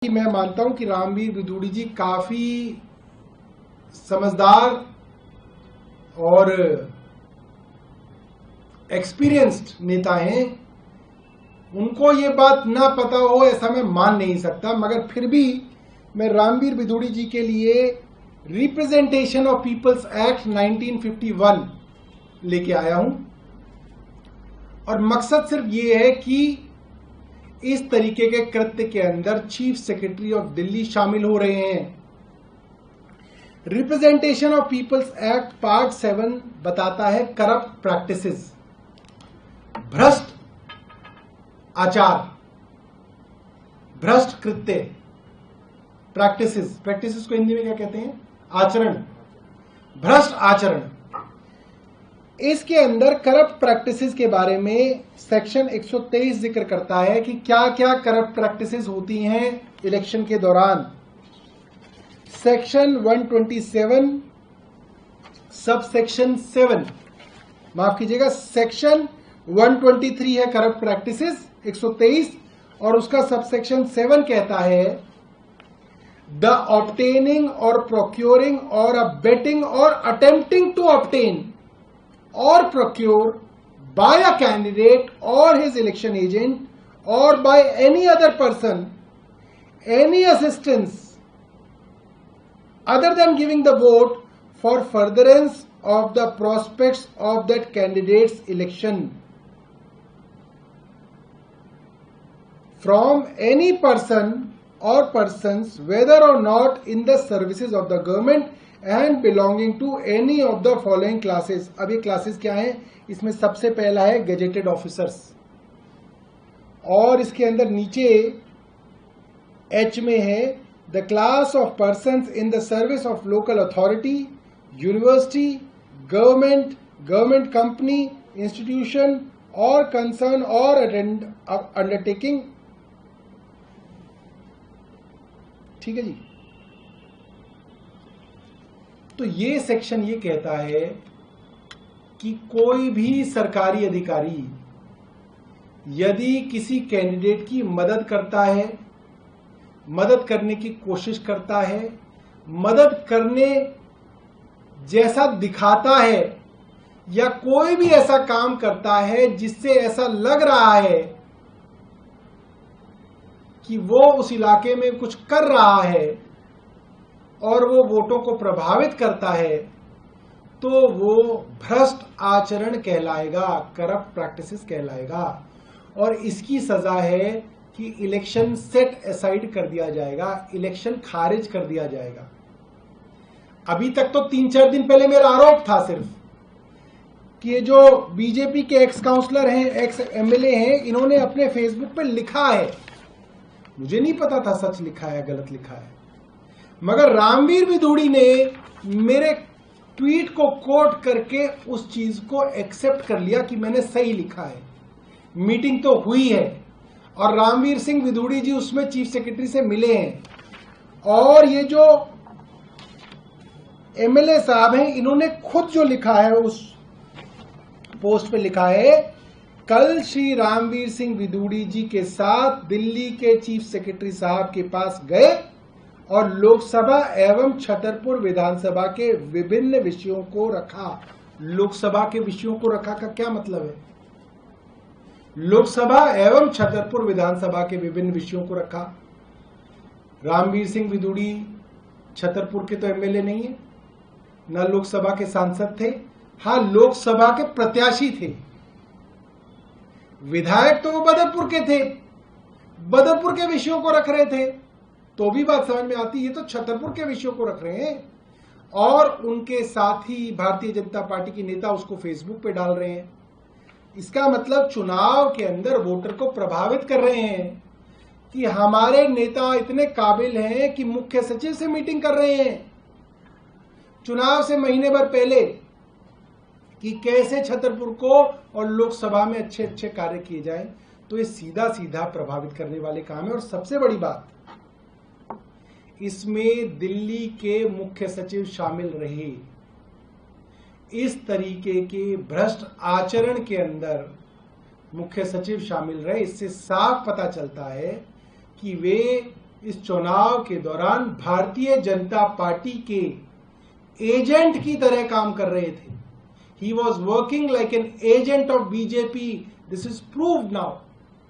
मैं मानता हूं कि रामवीर विदुड़ी जी काफी समझदार और एक्सपीरियंस्ड नेता हैं। उनको ये बात ना पता हो ऐसा मैं मान नहीं सकता, मगर फिर भी मैं रामवीर विदुड़ी जी के लिए रिप्रेजेंटेशन ऑफ पीपल्स एक्ट 1951 लेके आया हूं। और मकसद सिर्फ ये है कि इस तरीके के कृत्य के अंदर चीफ सेक्रेटरी ऑफ दिल्ली शामिल हो रहे हैं। Representation of people's act part 7 बताता है करप्ट प्रैक्टिसेस, भ्रष्ट आचार, भ्रष्ट कृत्य, प्रैक्टिसेस को हिंदी में क्या कहते हैं? आचरण, भ्रष्ट आचरण। इसके अंदर करप्ट प्रैक्टिसेस के बारे में सेक्शन 123 जिक्र करता है कि क्या क्या करप्ट प्रैक्टिसेस होती हैं इलेक्शन के दौरान। सेक्शन 127 सब सेक्शन 7, माफ कीजिएगा, सेक्शन 123 है करप्ट प्रैक्टिसेस 123, और उसका सबसेक्शन 7 कहता है द ऑब्टेनिंग और प्रोक्योरिंग और अबेटिंग और attempting to obtain or procure by a candidate or his election agent or by any other person any assistance other than giving the vote for furtherance of the prospects of that candidate's election from any person or persons whether or not in the services of the government and belonging to any of the following classes। अब ये classes क्या हैं? इसमें सबसे पहला है gazetted officers, और इसके अंदर नीचे एच में है the class of persons in the service of local authority, university, government company, institution और कंसर्न और अंडरटेकिंग। ठीक है जी। तो ये सेक्शन ये कहता है कि कोई भी सरकारी अधिकारी यदि किसी कैंडिडेट की मदद करता है, मदद करने की कोशिश करता है, मदद करने जैसा दिखाता है, या कोई भी ऐसा काम करता है जिससे ऐसा लग रहा है कि वो उस इलाके में कुछ कर रहा है और वो वोटों को प्रभावित करता है, तो वो भ्रष्ट आचरण कहलाएगा, करप्ट प्रैक्टिसेस कहलाएगा, और इसकी सजा है कि इलेक्शन सेट असाइड कर दिया जाएगा, इलेक्शन खारिज कर दिया जाएगा। अभी तक तो 3-4 दिन पहले मेरा आरोप था सिर्फ कि ये जो बीजेपी के एक्स काउंसलर हैं, एक्स एमएलए हैं, इन्होंने अपने फेसबुक पे लिखा है, मुझे नहीं पता था सच लिखा है गलत लिखा है, मगर रामवीर विदुड़ी ने मेरे ट्वीट को कोट करके उस चीज को एक्सेप्ट कर लिया कि मैंने सही लिखा है। मीटिंग तो हुई है और रामवीर सिंह विदुड़ी जी उसमें चीफ सेक्रेटरी से मिले हैं, और ये जो एमएलए साहब हैं इन्होंने खुद जो लिखा है उस पोस्ट पे लिखा है, कल श्री रामवीर सिंह विदुड़ी जी के साथ दिल्ली के चीफ सेक्रेटरी साहब के पास गए और लोकसभा एवं छतरपुर विधानसभा के विभिन्न विषयों को रखा। लोकसभा के विषयों को रखा का क्या मतलब है? लोकसभा एवं छतरपुर विधानसभा के विभिन्न विषयों को रखा। रामवीर सिंह विदुड़ी छतरपुर के तो एमएलए नहीं है, ना लोकसभा के सांसद थे, हाँ लोकसभा के प्रत्याशी थे, विधायक तो वो बदरपुर के थे, बदरपुर के विषयों को रख रहे थे, तो भी बात समझ में आती है। तो छतरपुर के विषयों को रख रहे हैं और उनके साथ ही भारतीय जनता पार्टी के नेता उसको फेसबुक पे डाल रहे हैं। इसका मतलब चुनाव के अंदर वोटर को प्रभावित कर रहे हैं कि हमारे नेता इतने काबिल हैं कि मुख्य सचिव से मीटिंग कर रहे हैं चुनाव से महीने भर पहले कि कैसे छतरपुर को और लोकसभा में अच्छे अच्छे कार्य किए जाएं। तो ये सीधा सीधा प्रभावित करने वाले काम है। और सबसे बड़ी बात, इसमें दिल्ली के मुख्य सचिव शामिल रहे। इस तरीके के भ्रष्ट आचरण के अंदर मुख्य सचिव शामिल रहे, इससे साफ पता चलता है कि वे इस चुनाव के दौरान भारतीय जनता पार्टी के एजेंट की तरह काम कर रहे थे. He was working like an agent of BJP. This is proved now.